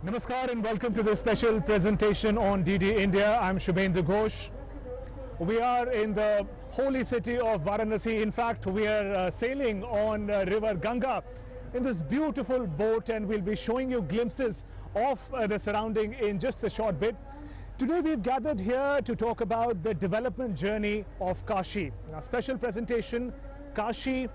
Namaskar and welcome to this special presentation on DD India. I'm Shubhendra Ghosh. We are in the holy city of Varanasi. In fact, we are sailing on river Ganga in this beautiful boat, and we'll be showing you glimpses of the surrounding in just a short bit. Today we've gathered here to talk about the development journey of Kashi. A special presentation, Kashi,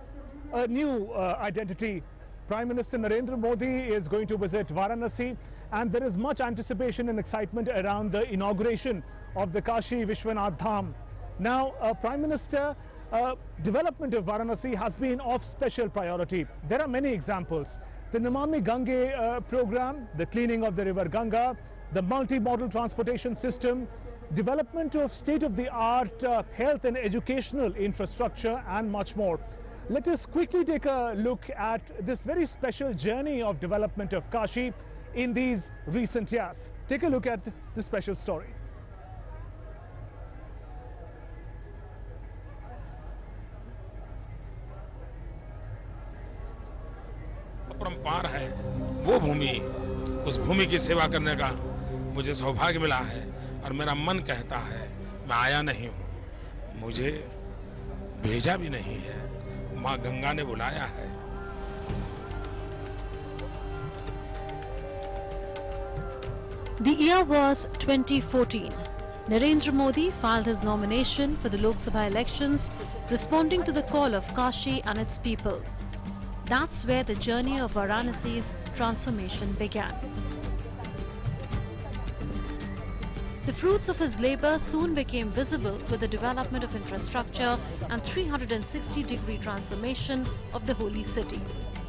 a new identity. Prime Minister Narendra Modi is going to visit Varanasi, and there is much anticipation and excitement around the inauguration of the Kashi Vishwanath Dham. Now, Prime Minister, development of Varanasi has been of special priority. There are many examples. The Namami Gange program, the cleaning of the river Ganga, the multi-modal transportation system, development of state-of-the-art health and educational infrastructure, and much more. Let us quickly take a look at this very special journey of development of Kashi in these recent years. Take a look at this special story. अपरंपार है वो भूमि, उस भूमि की सेवा करने का मुझे सौभाग्य मिला है और मेरा मन कहता है मैं आया नहीं हूँ, मुझे भेजा भी नहीं है, माँ गंगा ने बुलाया है। The year was 2014. Narendra Modi filed his nomination for the Lok Sabha elections, responding to the call of Kashi and its people. That's where the journey of Varanasi's transformation began. The fruits of his labour soon became visible with the development of infrastructure and 360-degree transformation of the holy city.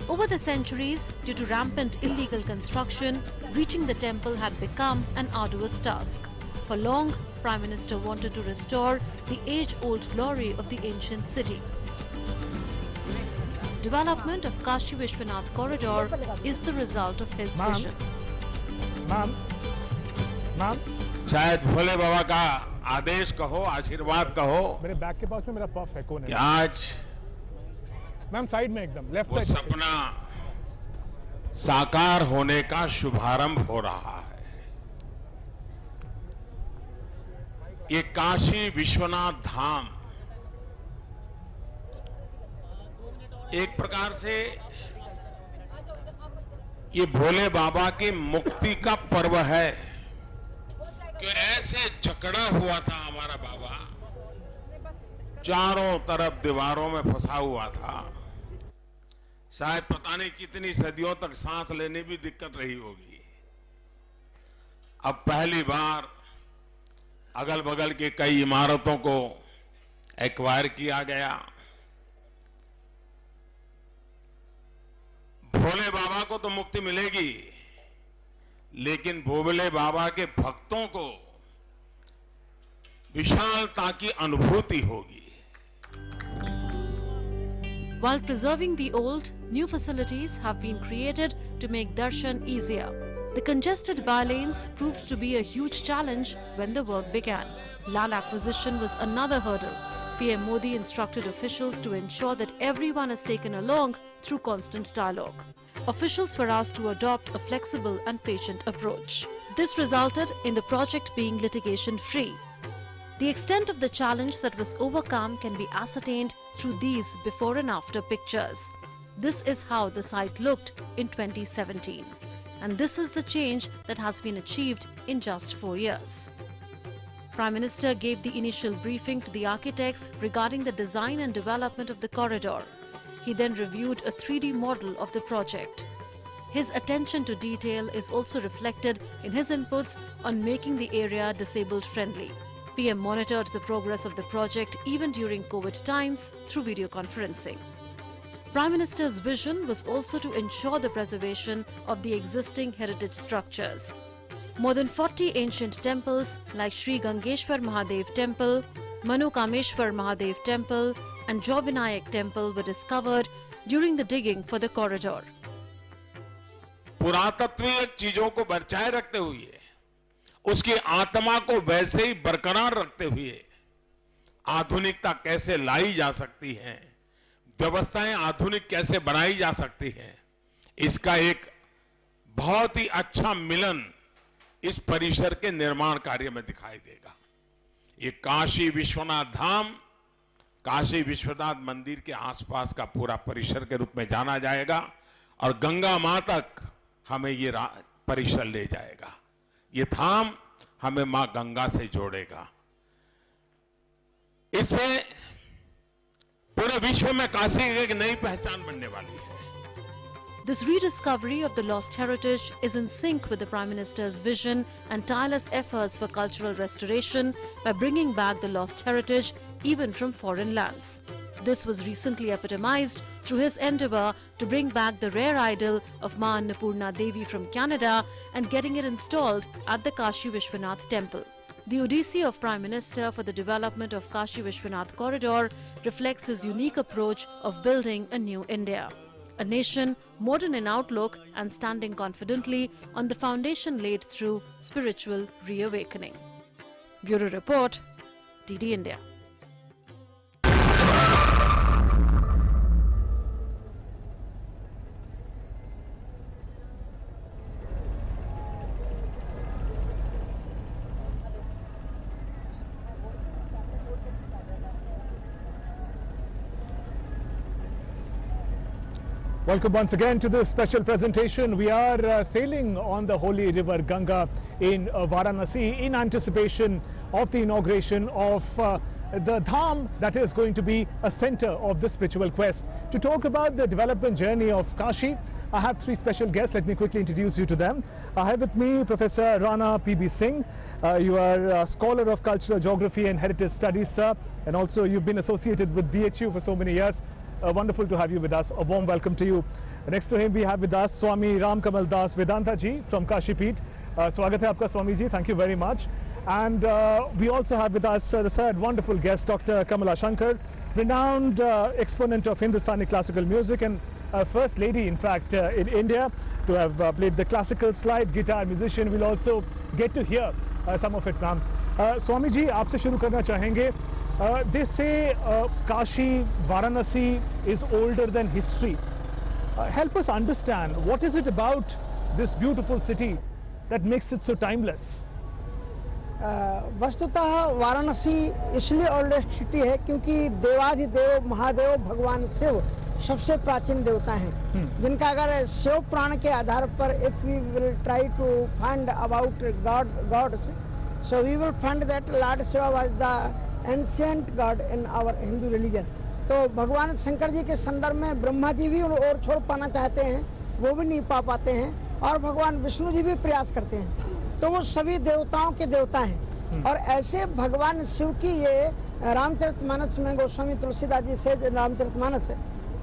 Over the centuries, due to rampant illegal construction, reaching the temple had become an arduous task. For long, Prime Minister wanted to restore the age-old glory of the ancient city. Development of Kashi Vishwanath corridor is the result of his vision. Ma'am, शायद भोले बाबा का आदेश कहो, आशीर्वाद कहो मेरे bag के पास में मेरा puff है, कौन कि है? आज मैम साइड में एकदम लेफ्ट वो साइड। सपना साकार होने का शुभारंभ हो रहा है। ये काशी विश्वनाथ धाम एक प्रकार से ये भोले बाबा की मुक्ति का पर्व है कि ऐसे जकड़ा हुआ था हमारा बाबा, चारों तरफ दीवारों में फंसा हुआ था। शायद पता नहीं कितनी सदियों तक सांस लेने भी दिक्कत रही होगी। अब पहली बार अगल बगल की कई इमारतों को एक्वायर किया गया। भोले बाबा को तो मुक्ति मिलेगी, लेकिन भोले बाबा के भक्तों को विशालता की अनुभूति होगी। While preserving the old, new facilities have been created to make darshan easier. The congested by-lanes proved to be a huge challenge when the work began. Land acquisition was another hurdle. PM Modi instructed officials to ensure that everyone is taken along through constant dialogue. Officials were asked to adopt a flexible and patient approach. This resulted in the project being litigation-free. The extent of the challenge that was overcome can be ascertained through these before and after pictures. This is how the site looked in 2017. And this is the change that has been achieved in just 4 years. Prime Minister gave the initial briefing to the architects regarding the design and development of the corridor. He then reviewed a 3D model of the project. His attention to detail is also reflected in his inputs on making the area disabled friendly. PM monitored the progress of the project even during COVID times through video conferencing. Prime Minister's vision was also to ensure the preservation of the existing heritage structures. More than 40 ancient temples like Sri Gangeshwar Mahadev Temple, Manu Kameshwar Mahadev Temple and Jovinayak Temple were discovered during the digging for the corridor. पुरातत्वीय चीजों को बचाए रखते हुए, उसकी आत्मा को वैसे ही बरकरार रखते हुए आधुनिकता कैसे लाई जा सकती है, व्यवस्थाएं आधुनिक कैसे बनाई जा सकती हैं, इसका एक बहुत ही अच्छा मिलन इस परिसर के निर्माण कार्य में दिखाई देगा। ये काशी विश्वनाथ धाम काशी विश्वनाथ मंदिर के आसपास का पूरा परिसर के रूप में जाना जाएगा और गंगा मां तक हमें ये परिसर ले जाएगा। ये धाम हमें मां गंगा से जोड़ेगा। इससे पूरे विश्व में काशी की एक नई पहचान बनने वाली है। This rediscovery of the lost heritage is in sync with the Prime Minister's vision and tireless efforts for cultural restoration by bringing back the lost heritage even from foreign lands. This was recently epitomized through his endeavor to bring back the rare idol of Ma Annapurna Devi from Canada and getting it installed at the Kashi Vishwanath temple. The Odyssey of Prime Minister for the development of Kashi Vishwanath corridor reflects his unique approach of building a new India. A nation modern in outlook and standing confidently on the foundation laid through spiritual reawakening. Bureau Report, DD India. Welcome once again to this special presentation. We are sailing on the holy river Ganga in Varanasi in anticipation of the inauguration of the Dham that is going to be a center of the spiritual quest. To talk about the development journey of Kashi, I have three special guests. Let me quickly introduce you to them. I have with me Professor Rana P.B. Singh. You are a scholar of cultural geography and heritage studies, sir, and also you've been associated with BHU for so many years. Wonderful to have you with us. A warm welcome to you. Next to him we have with us Swami Ram Kamal Das Vedanta ji from Kashi Peeth. Swagat hai aapka Swami ji. Thank you very much. And we also have with us the third wonderful guest, Dr. Kamala Shankar, renowned exponent of Hindustani classical music and first lady in fact in India to have played the classical slide guitar musician. We'll also get to hear some of it, ma'am. Swami ji, aapse shuru karna chahenge. They say Kashi, Varanasi is older than history. Help us understand, what is it about this beautiful city that makes it so timeless? वस्तुतः वाराणसी इसलिए oldest city है क्योंकि देवाधिदेव महादेव भगवान शिव सबसे प्राचीन देवता हैं, जिनका अगर शिव पुराण के आधार पर if we will try to find about gods, so we will find that lord Shiva was the ancient god in our Hindu religion. तो भगवान शंकर जी के संदर्भ में ब्रह्मा जी भी और छोड़ पाना चाहते हैं, वो भी नहीं पा पाते हैं, और भगवान विष्णु जी भी प्रयास करते हैं. तो वो सभी देवताओं के देवता हैं. और ऐसे भगवान शिव की ये रामचरितमानस में गोस्वामी तुलसीदास जी से रामचरितमानस है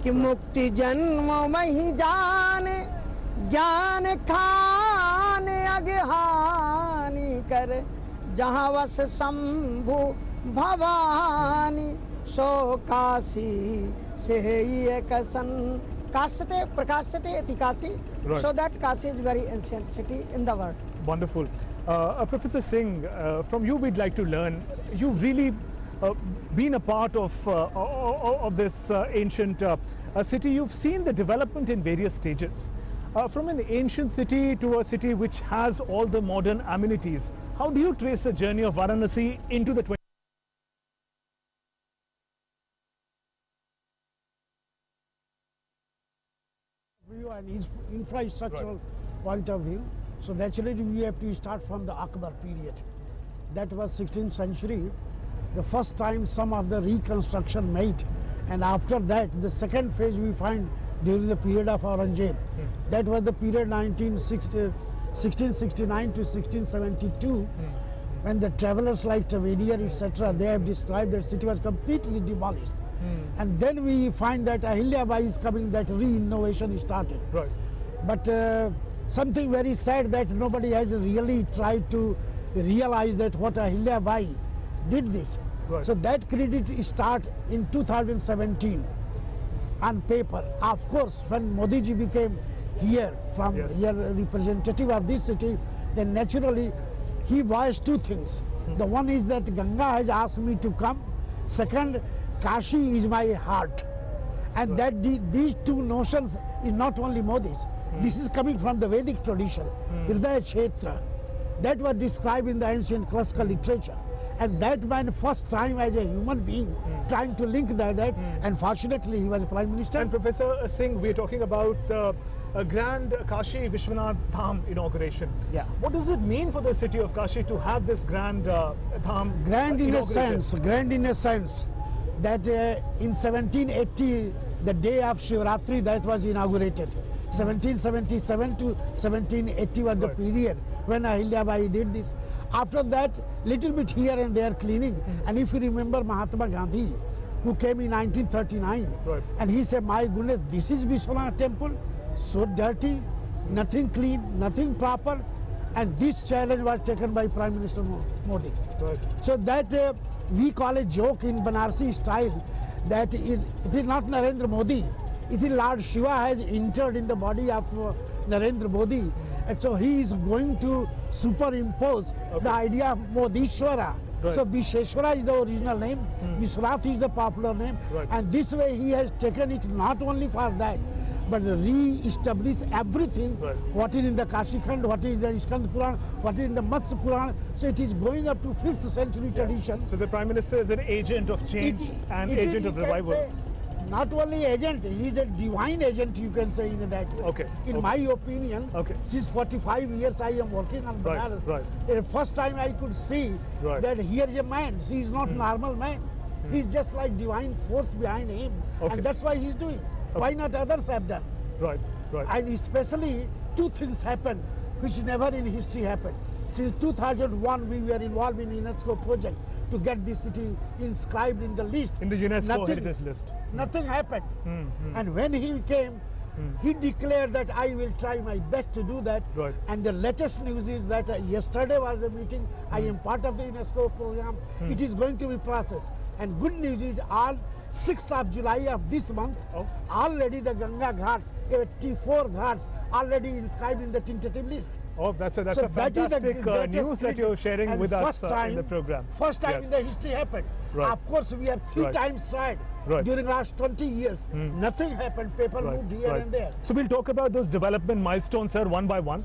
कि मुक्ति जन्म मही जाने ज्ञान खाने अज्ञानी करे जहाँ वस शंभु भवानी सो काशी से ये कसन काशते प्रकाशते इति Kashi. So that Kashi is very ancient city in the world. Wonderful. Professor Singh, from you we'd like to learn. You've really been a part of this ancient city. You've seen the development in various stages. From an ancient city to a city which has all the modern amenities, how do you trace the journey of Varanasi into the 20th? And infrastructural point of view, so naturally we have to start from the Akbar period. That was 16th century, the first time some of the reconstruction made, and after that the second phase we find during the period of Aurangzeb. That was the period 1669 to 1672, when the travelers like Tavedier etc., they have described that city was completely demolished. And then we find that Ahilyabai is coming, that re-innovation started. Right. But something very sad that nobody has really tried to realize that what Ahilyabai did this. Right. So that credit start in 2017 on paper. Of course, when Modi ji became here from here representative of this city, then naturally he voiced two things. The one is that Ganga has asked me to come. Second, Kashi is my heart. And that these two notions is not only Modi's, This is coming from the Vedic tradition, Hridaya Kshetra. That was described in the ancient classical literature. And that man first time as a human being trying to link that, and fortunately he was Prime Minister. And Professor Singh, we are talking about a grand Kashi Vishwanath Dham inauguration. Yeah. What does it mean for the city of Kashi to have this grand Dham Grand in a inaugurated? sense that in 1780, the day of Shivratri, that was inaugurated. 1777 to 1780 was the Right. period when Ahilyabai did this. After that, little bit here and there cleaning. And if you remember Mahatma Gandhi, who came in 1939, Right. and he said, my goodness, this is Vishwanath temple, so dirty, nothing clean, nothing proper. And this challenge was taken by Prime Minister Modi. Right. So that we call a joke in Banarsi style that it is not Narendra Modi, it is Lord Shiva has entered in the body of Narendra Modi. And so he is going to superimpose the idea of Modishwara. Right. So Visheshwara is the original name, Vishwanath is the popular name. Right. And this way he has taken it not only for that, but re-establish everything, Right. what is in the Kashi Khand, what is in the Skand Puran, what is in the Matsya Puran. So it is going up to 5th century tradition. So the Prime Minister is an agent of change and It is, agent of you can revival. say, not only agent, he is a divine agent, you can say in that way. Okay, In okay. my opinion, Okay. since 45 years I am working on Right, Banaras. right. The first time I could see Right. that here is a man, he is not normal man. He is just like divine force behind him. Okay. And that's why he is doing. Why not others have done? Right, right. And especially two things happened which never in history happened. Since 2001 we were involved in UNESCO project to get this city inscribed in the list. In the UNESCO Heritage List. Nothing happened. And when he came, he declared that I will try my best to do that. Right. And the latest news is that yesterday was the meeting. I am part of the UNESCO program. It is going to be processed. And good news is all 6th of July of this month, already the Ganga Ghats, 84 Ghats, already inscribed in the tentative list. Oh, that's a So that is the fantastic greatest news that you're sharing and with us first time, in the program. First time Yes. in the history happened. Right. Of course, we have 3 Right. times tried Right. during last 20 years. Nothing happened. Paper moved here and there. So we'll talk about those development milestones, sir, one by one.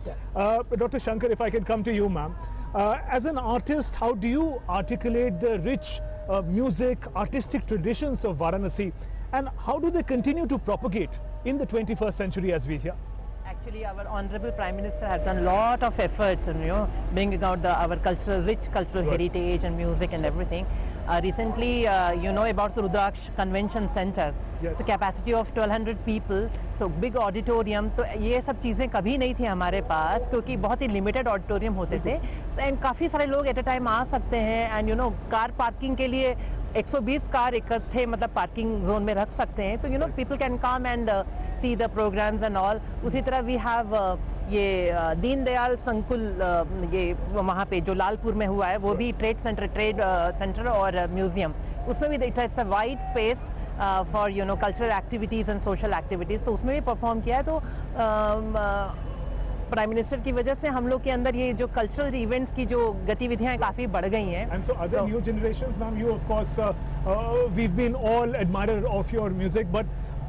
Dr. Shankar, if I can come to you, ma'am. As an artist, how do you articulate the rich music, artistic traditions of Varanasi, and how do they continue to propagate in the 21st century as we hear? Actually, our Honorable Prime Minister has done a lot of efforts in, bringing out our rich cultural Right. heritage and music and everything. Recently, you know about the Rudraksh Convention Center. Yes. It's a capacity of 1200 people, so big auditorium. तो ये सब चीज़ें कभी नहीं थी हमारे पास क्योंकि बहुत ही लिमिटेड ऑडिटोरियम होते थे एंड काफ़ी सारे लोग एट अ टाइम आ सकते हैं एंड कार पार्किंग के लिए 120 कार इकट्ठे मतलब पार्किंग जोन में रख सकते हैं तो people can come and see the programs and all. उसी तरह वी हैव ये दीनदयाल संकुल ये वहाँ पे जो लालपुर में हुआ है वो भी ट्रेड सेंटर और म्यूजियम उसमें भी it's a wide space for cultural activities and social activities तो उसमें भी परफॉर्म किया है. तो प्राइम मिनिस्टर की वजह से हम लोग के अंदर ये जो कल्चरल इवेंट्स की जो गतिविधियां काफ़ी बढ़ गई हैं. And so other new generations, ma'am, you of course, we've been all admirer of your music, but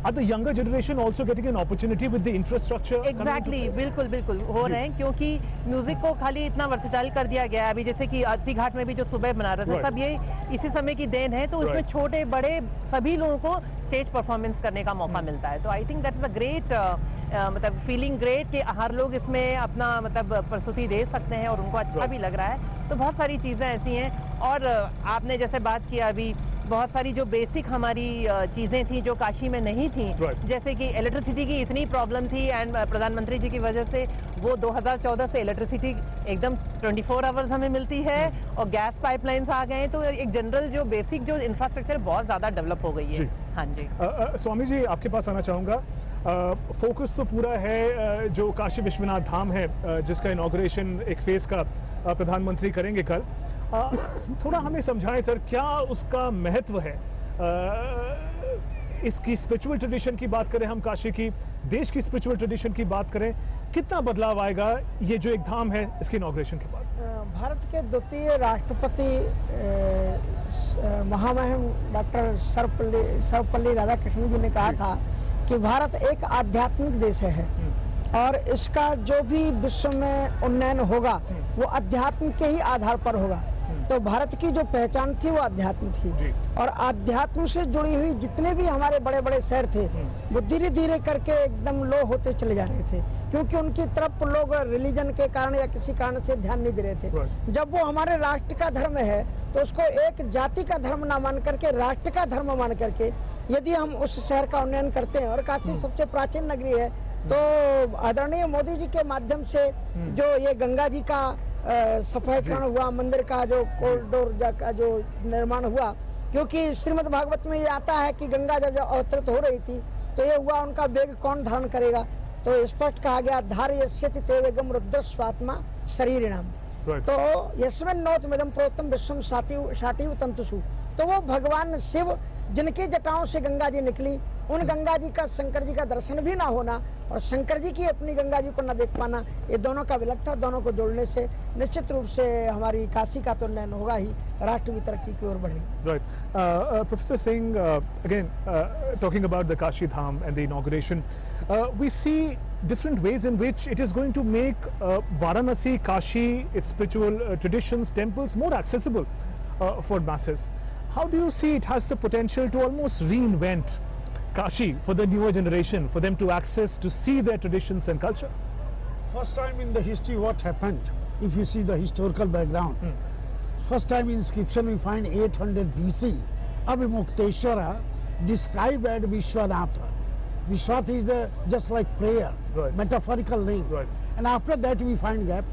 are the younger generation also getting an opportunity with the infrastructure? Exactly बिल्कुल हो रहे हैं क्योंकि म्यूजिक को खाली इतना वर्सेटाइल कर दिया गया है. अभी जैसे कि अस्सी घाट में भी जो सुबह बनारस है Right. सब ये इसी समय की देन है तो इसमें Right. छोटे बड़े सभी लोगों को स्टेज परफॉर्मेंस करने का मौका मिलता है. तो I think that is a great मतलब फीलिंग ग्रेट कि हर लोग इसमें अपना मतलब प्रस्तुति दे सकते हैं और उनको अच्छा Right. भी लग रहा है. तो बहुत सारी चीज़ें ऐसी हैं और आपने जैसे बात किया अभी बहुत सारी जो बेसिक हमारी चीज़ें थी जो काशी में नहीं थी Right. जैसे कि इलेक्ट्रिसिटी की इतनी प्रॉब्लम थी एंड प्रधानमंत्री जी की वजह से वो 2014 से इलेक्ट्रिसिटी एकदम 24 आवर्स हमें मिलती है और गैस पाइपलाइंस आ गए हैं तो एक जनरल जो बेसिक जो इंफ्रास्ट्रक्चर बहुत ज़्यादा डेवलप हो गई जी. है. हाँ जी. स्वामी जी, आपके पास आना चाहूँगा. फोकस तो पूरा है जो काशी विश्वनाथ धाम है जिसका इनॉग्रेशन एक फेज का प्रधानमंत्री करेंगे कल. थोड़ा हमें समझाएं सर, क्या उसका महत्व है? इसकी स्पिरिचुअल ट्रेडिशन की बात करें हम काशी की, देश की स्पिरिचुअल ट्रेडिशन की बात करें, कितना बदलाव आएगा ये जो एक धाम है इसके इनॉग्रेशन के बाद? भारत के द्वितीय राष्ट्रपति महामहिम डॉक्टर सर्वपल्ली राधाकृष्णन जी ने कहा था कि भारत एक आध्यात्मिक देश है और इसका जो भी विश्व में उन्नयन होगा वो अध्यात्म के ही आधार पर होगा। तो भारत की जो पहचान थी वो अध्यात्म थी, और अध्यात्म से जुड़ी हुई जितने भी हमारे बड़े बड़े शहर थे वो धीरे धीरे करके एकदम लो होते चले जा रहे थे, क्योंकि उनकी तरफ लोग रिलीजन के कारण या किसी कारण से ध्यान नहीं दे रहे थे। जब वो हमारे राष्ट्र का धर्म है तो उसको एक जाति का धर्म ना मान करके राष्ट्र का धर्म मान करके यदि हम उस शहर का उन्नयन करते हैं, और काशी सबसे प्राचीन नगरी है, तो आदरणीय मोदी जी के माध्यम से जो ये गंगा जी का सफाईकरण हुआ, मंदिर का जो कॉरिडोर का जो निर्माण हुआ, क्योंकि श्रीमद् भागवत में ये आता है कि गंगा जब अवतरित हो रही थी तो ये हुआ उनका वेग कौन धारण करेगा, तो स्पष्ट कहा गया धारयस्यति ते वेगम रुद्र स्वात्मा शरीरिणाम। तो यस्मिन् नोतमिदं प्रोक्तम विश्वम शाटिव तंतुषु, तो वो भगवान शिव जिनकी जटाओं से गंगा जी निकली, उन गंगा जी का शंकर जी का दर्शन भी ना होना और शंकर जी की अपनी गंगा जी को न देख पाना, ये दोनों का विलग था। दोनों को जोड़ने से निश्चित रूप से हमारी काशी का तो उन्नयन होगा ही, राष्ट्र भी तरक्की की ओर बढ़ेगा। Right. Professor Singh, again, talking about the Kashi Dham and the inauguration, we see different ways in which it is going to make Varanasi, Kashi, its spiritual traditions, temples more accessible for masses. How do you see it has the potential to almost reinvent Kashi for the newer generation, for them to access, to see their traditions and culture? First time in the history what happened, if you see the historical background, first time in inscription we find 800 BC, Abhimukteshwara described as Vishwanatha. Vishwat is just like prayer, metaphorical name. And after that we find gap.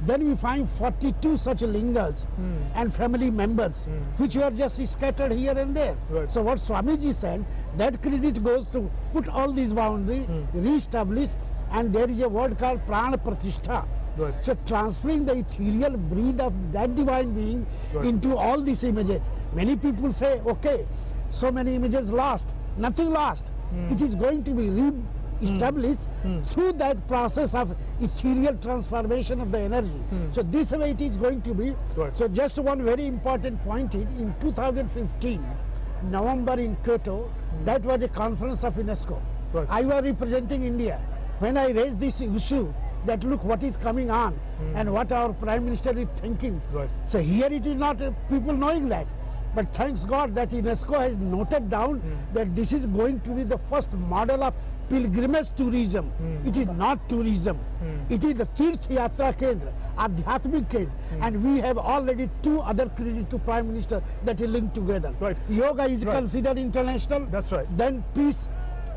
Then we find 42 such lingas and family members which were just scattered here and there. So what Swamiji said, that credit goes to put all these boundaries, re-establish, and there is a word called Prana Pratishtha. So transferring the ethereal breed of that divine being into all these images. Many people say, okay, so many images lost. Nothing lost. It is going to be re-established through that process of ethereal transformation of the energy. So this way it is going to be. So just one very important point is, in 2015, November in Kyoto, that was a conference of UNESCO. I was representing India. When I raised this issue, that look what is coming on and what our Prime Minister is thinking. So here it is not people knowing that. But thanks God that UNESCO has noted down that this is going to be the first model of pilgrimage tourism. It is not tourism. It is the Tirth Yatra Kendra, Adhyatmik Kendra. And we have already two other credit to Prime Minister that is linked together. Yoga is considered international. That's right. Then peace,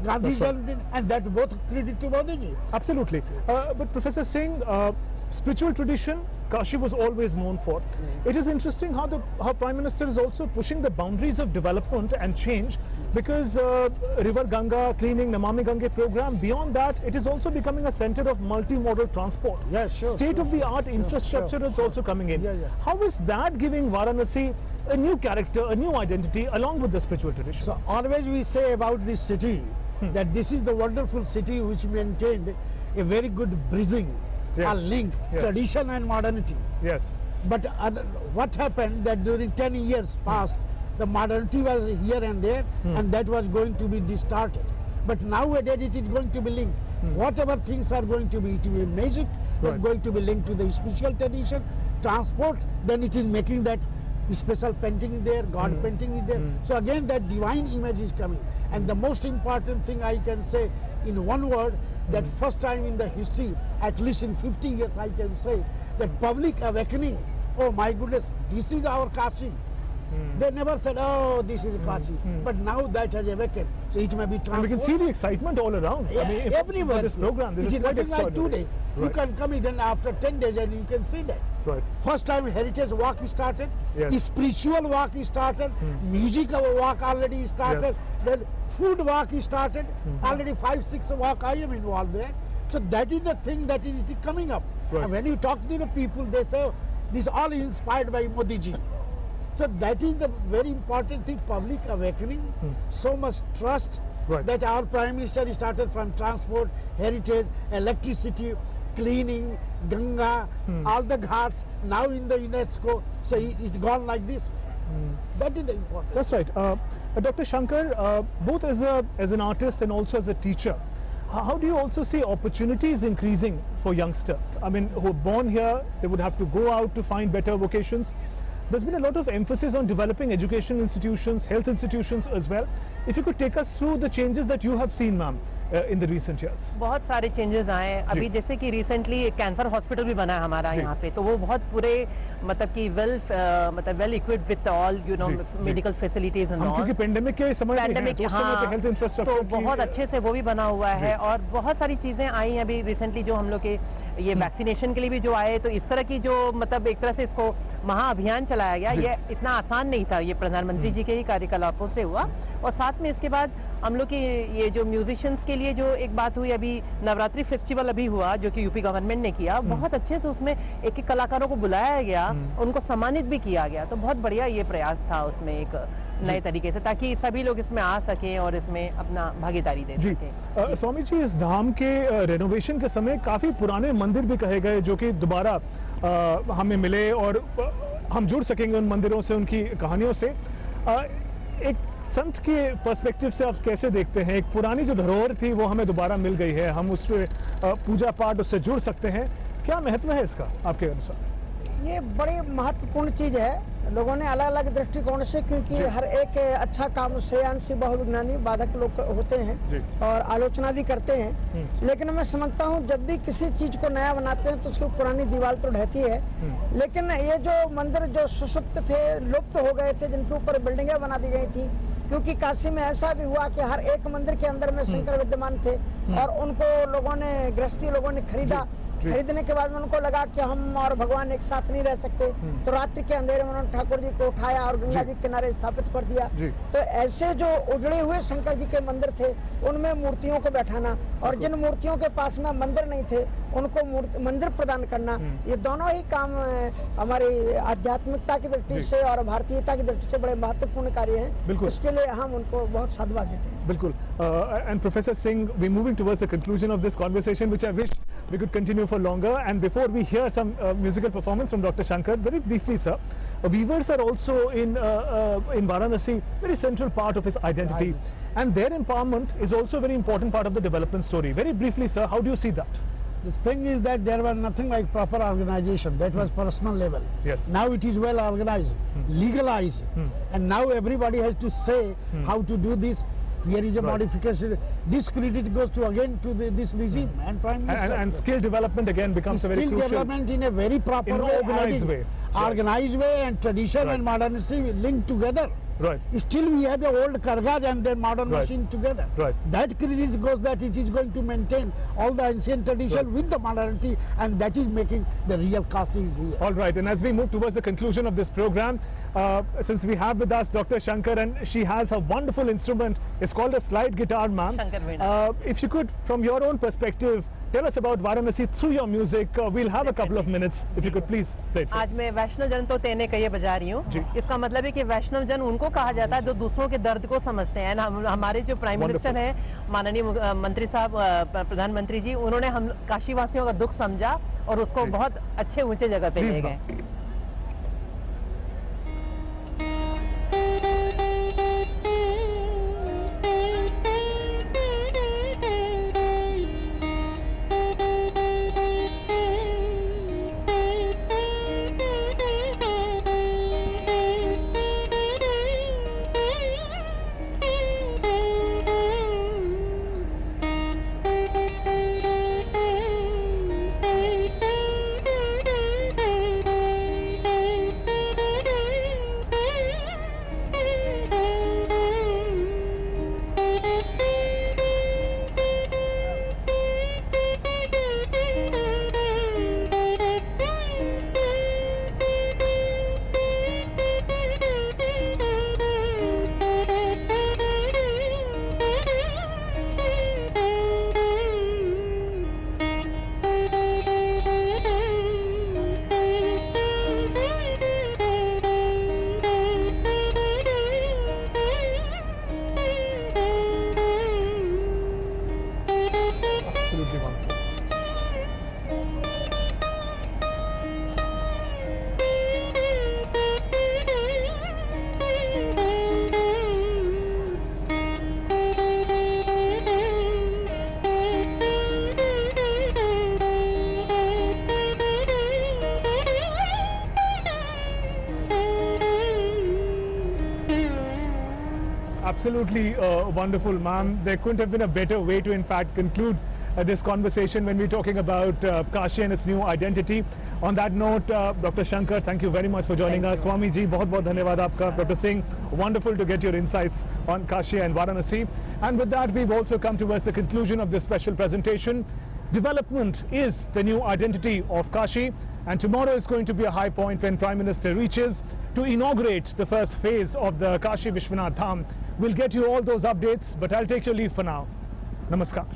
Gandhism, and that both credit to Modi ji. Absolutely. But Professor Singh, spiritual tradition, Kashi was always known for. It is interesting how Prime Minister is also pushing the boundaries of development and change, because River Ganga cleaning, Namami Gange program, beyond that it is also becoming a center of multimodal transport. Yes, sure. State-of-the-art infrastructure is also coming in. How is that giving Varanasi a new character, a new identity along with the spiritual tradition? So always we say about this city that this is the wonderful city which maintained a very good bridging, a link, tradition and modernity. Yes. But what happened that during 10 years past, the modernity was here and there, and that was going to be distorted. But nowadays it is going to be linked. Whatever things are going to be, it will be magic, they're going to be linked to the spiritual tradition, transport, then it is making that special painting there, God painting is there. So again that divine image is coming. And the most important thing I can say in one word, that first time in the history, at least in 50 years I can say, that public awakening, oh my goodness, this is our Kashi. They never said, oh, this is Kashi. But now that has awakened. So it may be transport. And we can see the excitement all around. Yeah, I mean, everywhere. This program, this is nothing quite like 2 days. You can come in and after 10 days and you can see that. First time heritage walk started, spiritual walk started, music walk already started, then food walk started, already 5-6 walk I am involved there. So that is the thing that is coming up. And when you talk to the people, they say, oh, this is all inspired by Modi ji. So that is the very important thing, public awakening, so much trust that our Prime Minister started from transport, heritage, electricity, cleaning, Ganga, all the ghats, now in the UNESCO, so it's gone like this. That is the important. That's right. Dr. Shankar, both as an artist and also as a teacher, How do you also see opportunities increasing for youngsters? I mean, who are born here, they would have to go out to find better vocations. There's been a lot of emphasis on developing education institutions, health institutions as well. If you could take us through the changes that you have seen, ma'am, in the recent years. बहुत सारे changes आए हैं अभी, जैसे कि recently एक cancer hospital भी बना है हमारा यहाँ पे, तो वो बहुत पूरे मतलब कि well equipped with all you know medical facilities and all, क्योंकि पेंडेमिक के समय हेल्थ इंफ्रास्ट्रक्चर तो बहुत अच्छे से वो भी बना हुआ है। और बहुत सारी चीजें आई हैं अभी रिसेंटली जो हम लोग के ये वैक्सीनेशन के लिए भी जो आए, तो इस तरह की जो मतलब एक तरह से इसको महाअभियान चलाया गया, ये इतना आसान नहीं था, ये प्रधानमंत्री जी के ही कार्यकलापों से हुआ। और साथ में इसके बाद हम लोग की ये जो म्यूजिशियंस के लिए जो एक बात हुई, अभी नवरात्रि फेस्टिवल अभी हुआ जो कि यूपी गवर्नमेंट ने किया, बहुत अच्छे से उसमें एक एक कलाकारों को बुलाया गया, उनको सम्मानित भी किया गया, तो बहुत बढ़िया ये प्रयास था उसमें एक नए तरीके से, ताकि सभी लोग इसमें आ सकें और इसमें अपना भागीदारी दे सकें। स्वामी जी, इस धाम के रेनोवेशन के समय काफी पुराने मंदिर भी कहे गए जो कि दोबारा हमें मिले और हम जुड़ सकेंगे उन मंदिरों से, उनकी कहानियों से। एक संत के पर्सपेक्टिव से आप कैसे देखते हैं, एक पुरानी जो धरोहर थी वो हमें दोबारा मिल गई है, हम उससे पूजा पाठ उससे जुड़ सकते हैं, क्या महत्व है इसका आपके अनुसार? ये बड़ी महत्वपूर्ण चीज है, लोगों ने अलग अलग दृष्टिकोण से, क्योंकि हर एक अच्छा काम श्रेयांशी बहुविज्ञानी बाधक लोग होते हैं और आलोचना भी करते हैं, लेकिन मैं समझता हूँ जब भी किसी चीज को नया बनाते हैं तो उसकी पुरानी दीवार तो ढहती है। लेकिन ये जो मंदिर जो सुसुप्त थे, लुप्त हो गए थे, जिनके ऊपर बिल्डिंगें बना दी गई थी, क्योंकि काशी में ऐसा भी हुआ कि हर एक मंदिर के अंदर में शंकर विद्यमान थे और उनको लोगों ने, गृहस्थी लोगों ने खरीदा। खरीदने के बाद में उनको लगा कि हम और भगवान एक साथ नहीं रह सकते, तो रात्रि के अंधेरे में उन्होंने ठाकुर जी को उठाया और गंगा जी के किनारे स्थापित कर दिया। तो ऐसे जो उजड़े हुए शंकर जी के मंदिर थे उनमें मूर्तियों को बैठाना और जिन मूर्तियों के पास में मंदिर नहीं थे उनको मंदिर प्रदान करना, ये दोनों ही काम हमारी आध्यात्मिकता की दृष्टि से और भारतीयता की दृष्टि से बड़े महत्वपूर्ण कार्य हैं। इसके लिए हम उनको बहुत साधुवाद देते हैं। बिल्कुल। And professor Singh, we moving towards the conclusion of this conversation which I wish we could continue for longer, and before we hear some musical performance from Dr. Shankar, very briefly sir, weavers are also in Varanasi, very central part of his identity, and their empowerment is also a very important part of the development story. Very briefly sir, how do you see that? This thing is that there was nothing like proper organization, that was personal level. Yes. Now it is well organized, legalized, and now everybody has to say how to do this. Here is a modification. This credit goes to this regime and Prime Minister. And skill development again becomes a very crucial. Skill development in a very proper in way, organized way. Organized way, and tradition and modernity linked together. Right. Still we have the old Kargaj and then modern machine together. Right. That credit goes that it is going to maintain all the ancient tradition with the modernity, and that is making the real Kasi is here. All right, and as we move towards the conclusion of this program, since we have with us Dr. Shankar, and she has a wonderful instrument, it's called a slide guitar, ma'am. Shankar Veena. If you could, from your own perspective, tell us about Varanasi through your music. We'll have a couple of minutes, if you could please play it for us. आज मैं वैष्णव जन तो तेने कहिए बजा रही हूँ। इसका मतलब है कि वैष्णव जन उनको कहा जाता है जो दूसरों के दर्द को समझते हैं। हमारे जो प्राइम मिनिस्टर हैं, माननीय मंत्री साहब, प्रधानमंत्री जी, उन्होंने हम काशीवासियों का दुख समझा और उसको बहुत अच्छे ऊंचे जगह पे ले गए। Absolutely wonderful, ma'am. There couldn't have been a better way to, in fact, conclude this conversation when we're talking about Kashi and its new identity. On that note, Dr. Shankar, thank you very much for joining us. Swami ji, बहुत-बहुत धन्यवाद आपका. Dr. Singh, wonderful to get your insights on Kashi and Varanasi. And with that, we've also come towards the conclusion of this special presentation. Development is the new identity of Kashi, and tomorrow is going to be a high point when Prime Minister reaches to inaugurate the first phase of the Kashi Vishwanath Dham. We'll get you all those updates, but I'll take your leave for now. Namaskar.